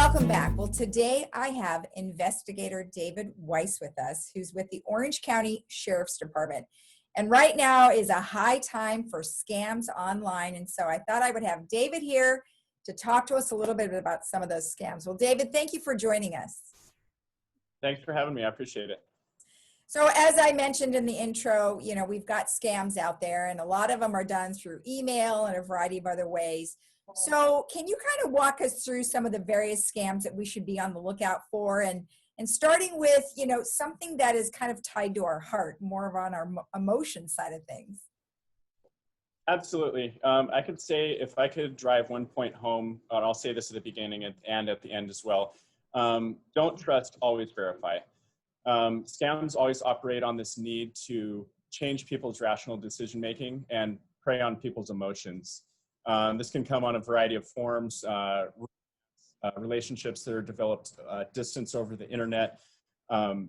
welcome back. Well, today I have investigator David Weiss with us, who's with the Orange County Sheriff's Department. And right now is a high time for scams online. And so I thought I would have David here to talk to us a little bit about some of those scams. Well, David, thank you for joining us. Thanks for having me. I appreciate it. So as I mentioned in the intro, we've got scams out there, and a lot of them are done through email and a variety of other ways. So can you kind of walk us through some of the various scams that we should be on the lookout for, and starting with, something that is kind of tied to our heart, more of on our emotion side of things? Absolutely. I could say, if I could drive one point home, and I'll say this at the beginning and at the end as well, don't trust, always verify. Scams always operate on this need to change people's rational decision-making and prey on people's emotions. This can come on a variety of forms, relationships that are developed distance over the internet, the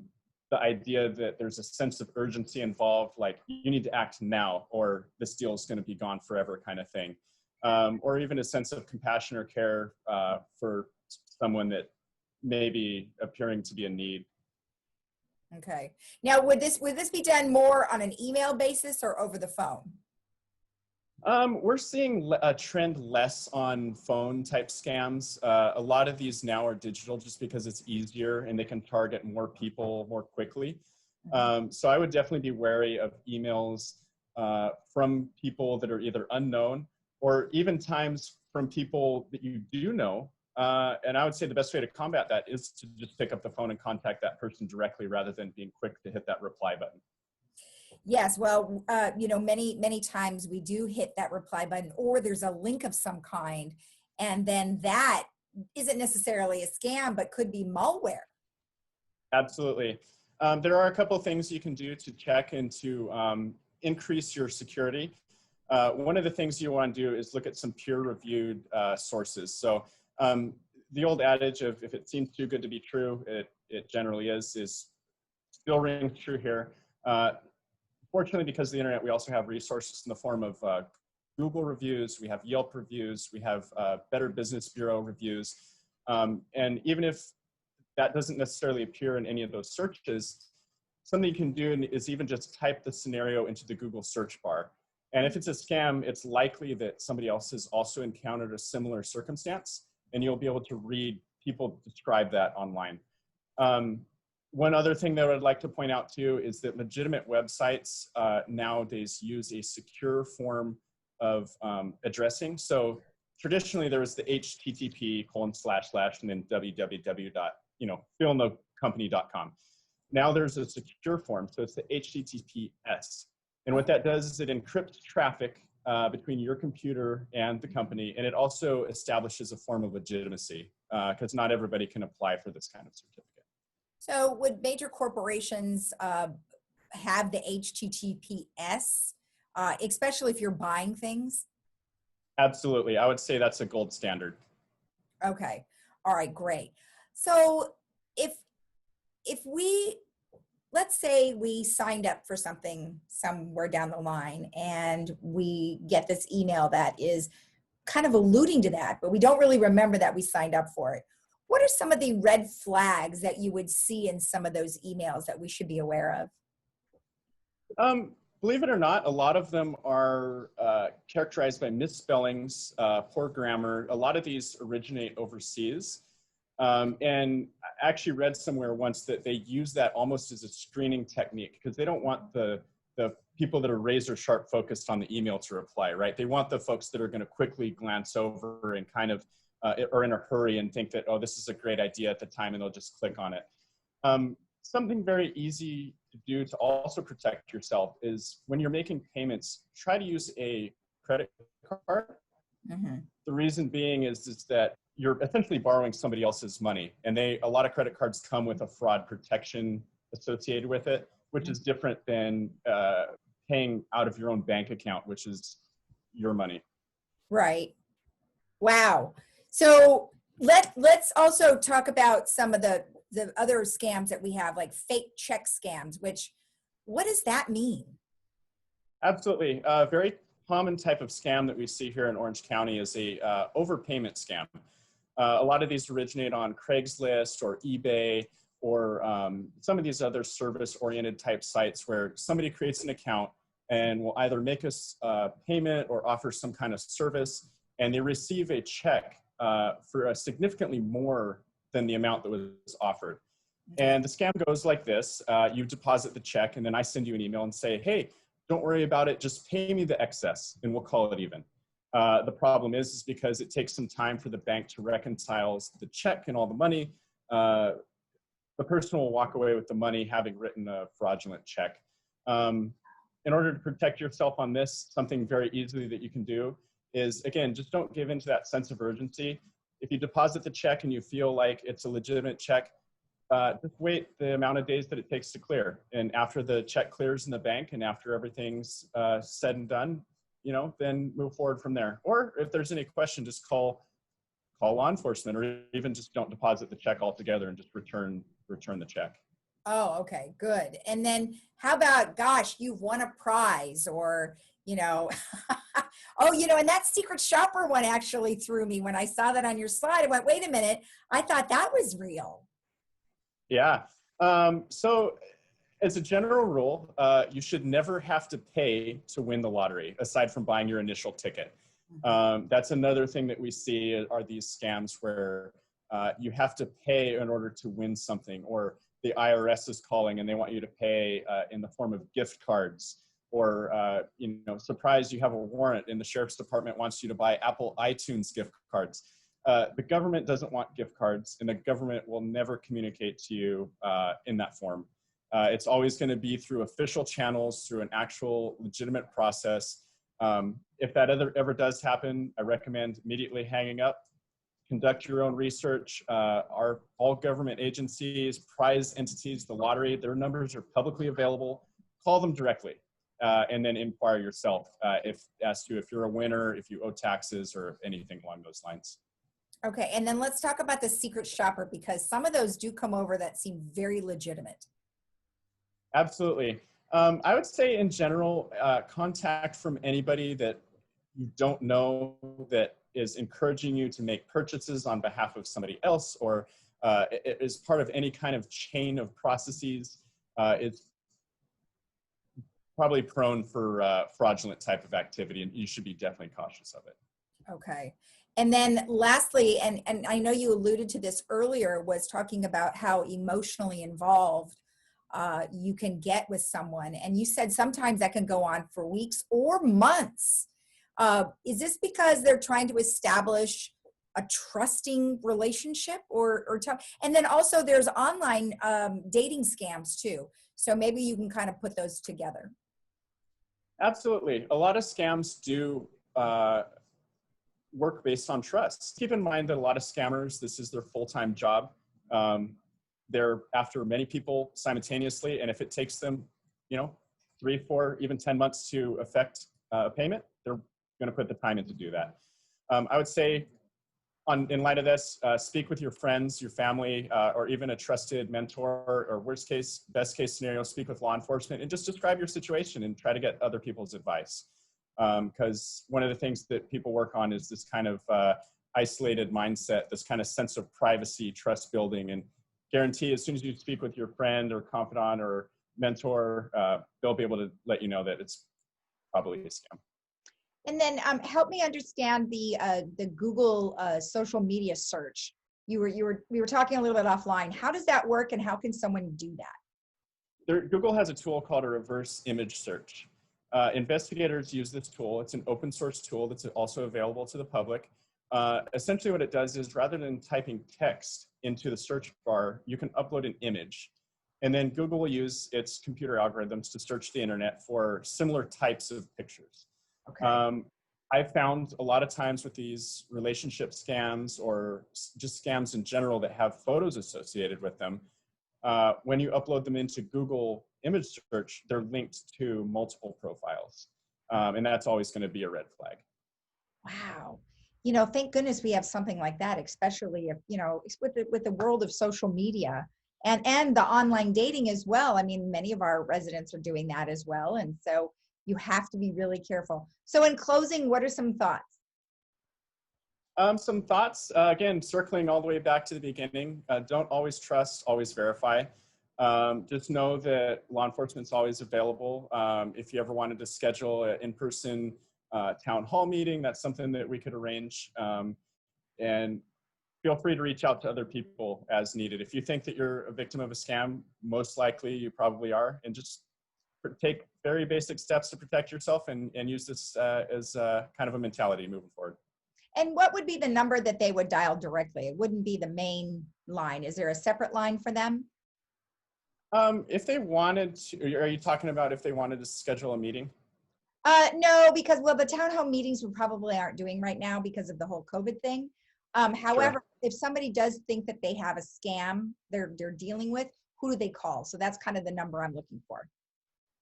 idea that there's a sense of urgency involved, like you need to act now or this deal is going to be gone forever kind of thing. Or even a sense of compassion or care for someone that may be appearing to be in need. Okay. Now, would this be done more on an email basis or over the phone? We're seeing a trend less on phone type scams. A lot of these now are digital just because it's easier and they can target more people more quickly. So I would definitely be wary of emails from people that are either unknown or even times from people that you do know. And I would say the best way to combat that is to just pick up the phone and contact that person directly rather than being quick to hit that reply button. Yes, well, many times we do hit that reply button, or there's a link of some kind, and then that isn't necessarily a scam, but could be malware. Absolutely. There are a couple of things you can do to check and to increase your security. One of the things you want to do is look at some peer-reviewed sources. So the old adage of if it seems too good to be true, it generally is still rings true here. Fortunately, because of the internet, we also have resources in the form of Google reviews, we have Yelp reviews, we have Better Business Bureau reviews. And even if that doesn't necessarily appear in any of those searches, something you can do is even just type the scenario into the Google search bar. And if it's a scam, it's likely that somebody else has also encountered a similar circumstance, and you'll be able to read people describe that online. One other thing that I'd like to point out too is that legitimate websites nowadays use a secure form of addressing. So traditionally there was the HTTP : and then www.fieldnocompany.com. Now there's a secure form, so it's the HTTPS. And what that does is it encrypts traffic between your computer and the company, and it also establishes a form of legitimacy because not everybody can apply for this kind of certificate. So would major corporations have the HTTPS, especially if you're buying things? Absolutely. I would say that's a gold standard. Okay. All right, great. So if let's say we signed up for something somewhere down the line and we get this email that is kind of alluding to that, but we don't really remember that we signed up for it. What are some of the red flags that you would see in some of those emails that we should be aware of? Believe it or not, a lot of them are characterized by misspellings, poor grammar. A lot of these originate overseas. And I actually read somewhere once that they use that almost as a screening technique because they don't want the people that are razor sharp focused on the email to reply, right? They want the folks that are going to quickly glance over and kind of or in a hurry and think that, oh, this is a great idea at the time, and they'll just click on it. Something very easy to do to also protect yourself is when you're making payments, try to use a credit card. Mm-hmm. The reason being is that you're essentially borrowing somebody else's money, and a lot of credit cards come with a fraud protection associated with it, which is different than paying out of your own bank account, which is your money. Right. Wow. So let's also talk about some of the other scams that we have, like fake check scams, what does that mean? Absolutely. A very common type of scam that we see here in Orange County is a overpayment scam. A lot of these originate on Craigslist or eBay or some of these other service-oriented type sites where somebody creates an account and will either make us a payment or offer some kind of service, and they receive a check for a significantly more than the amount that was offered. And the scam goes like this. You deposit the check, and then I send you an email and say, hey, don't worry about it. Just pay me the excess, and we'll call it even. The problem is because it takes some time for the bank to reconcile the check and all the money. The person will walk away with the money having written a fraudulent check. In order to protect yourself on this, something very easily that you can do is, again, just don't give into that sense of urgency. If you deposit the check and you feel like it's a legitimate check, just wait the amount of days that it takes to clear. And after the check clears in the bank and after everything's said and done, you know, then move forward from there. Or if there's any question, just call law enforcement, or even just don't deposit the check altogether and just return the check. Oh, okay, good. And then how about, gosh, you've won a prize, or, you know, oh, you know, and that secret shopper one actually threw me when I saw that on your slide. I went, wait a minute, I thought that was real. Yeah. So as a general rule, you should never have to pay to win the lottery, aside from buying your initial ticket. That's another thing that we see are these scams where you have to pay in order to win something, or the IRS is calling and they want you to pay in the form of gift cards, or, you know, surprise, you have a warrant and the sheriff's department wants you to buy Apple iTunes gift cards. The government doesn't want gift cards, and the government will never communicate to you in that form. It's always going to be through official channels, through an actual legitimate process. If that ever does happen, I recommend immediately hanging up. Conduct your own research. All government agencies, prize entities, the lottery, their numbers are publicly available. Call them directly, and then inquire yourself as to if you're a winner, if you owe taxes, or anything along those lines. Okay, and then let's talk about the secret shopper, because some of those do come over that seem very legitimate. Absolutely. I would say in general, contact from anybody that you don't know that is encouraging you to make purchases on behalf of somebody else, or is part of any kind of chain of processes, is probably prone for fraudulent type of activity, and you should be definitely cautious of it. Okay. And then lastly, and I know you alluded to this earlier, was talking about how emotionally involved you can get with someone. And you said sometimes that can go on for weeks or months. Is this because they're trying to establish a trusting relationship, and then also there's online dating scams too. So maybe you can kind of put those together. Absolutely. A lot of scams do work based on trust. Keep in mind that a lot of scammers, this is their full-time job. They're after many people simultaneously, and if it takes them, you know, 3, 4, even 10 months to effect a payment, they're going to put the time in to do that. I would say, in light of this, speak with your friends, your family, or even a trusted mentor, or worst case, best case scenario, speak with law enforcement and just describe your situation and try to get other people's advice. Because one of the things that people work on is this kind of isolated mindset, this kind of sense of privacy, trust building, and guarantee as soon as you speak with your friend or confidant or mentor, they'll be able to let you know that it's probably a scam. And then help me understand the Google social media search. We were talking a little bit offline. How does that work, and how can someone do that? Google has a tool called a reverse image search. Investigators use this tool. It's an open source tool that's also available to the public. Essentially what it does is, rather than typing text into the search bar, you can upload an image. And then Google will use its computer algorithms to search the internet for similar types of pictures. Okay. I've found a lot of times with these relationship scams, or just scams in general that have photos associated with them, when you upload them into Google image search, they're linked to multiple profiles. And that's always going to be a red flag. Wow. You know, thank goodness we have something like that, especially if, you know, with the world of social media and the online dating as well. I mean, many of our residents are doing that as well. And so you have to be really careful. So in closing, what are some thoughts? Some thoughts, again, circling all the way back to the beginning, don't always trust, always verify. Just know that law enforcement's always available. If you ever wanted to schedule an in-person town hall meeting, that's something that we could arrange. And feel free to reach out to other people as needed. If you think that you're a victim of a scam, most likely you probably are, and just take very basic steps to protect yourself and use this as kind of a mentality moving forward. And what would be the number that they would dial directly? It wouldn't be the main line. Is there a separate line for them? If they wanted to, are you talking about if they wanted to schedule a meeting? No, because, well, the town hall meetings we probably aren't doing right now because of the whole COVID thing. However, Sure. if somebody does think that they have a scam they're dealing with, who do they call? So that's kind of the number I'm looking for.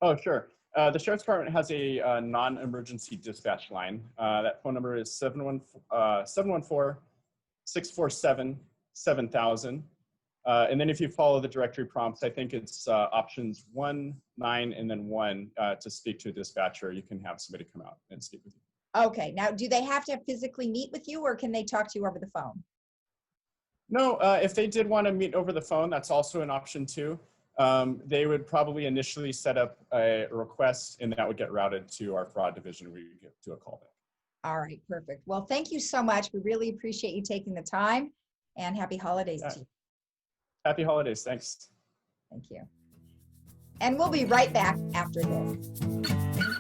Oh, sure. The Sheriff's Department has a non-emergency dispatch line. That phone number is 714-647-7000. And then if you follow the directory prompts, I think it's options 1, 9, and then 1 to speak to a dispatcher. You can have somebody come out and speak with you. Okay. Now, do they have to physically meet with you, or can they talk to you over the phone? No, if they did want to meet over the phone, that's also an option too. They would probably initially set up a request, and that would get routed to our fraud division where you get to a callback. All right, perfect. Well, thank you so much. We really appreciate you taking the time, and happy holidays to you. Happy holidays. Thanks. Thank you. And we'll be right back after this.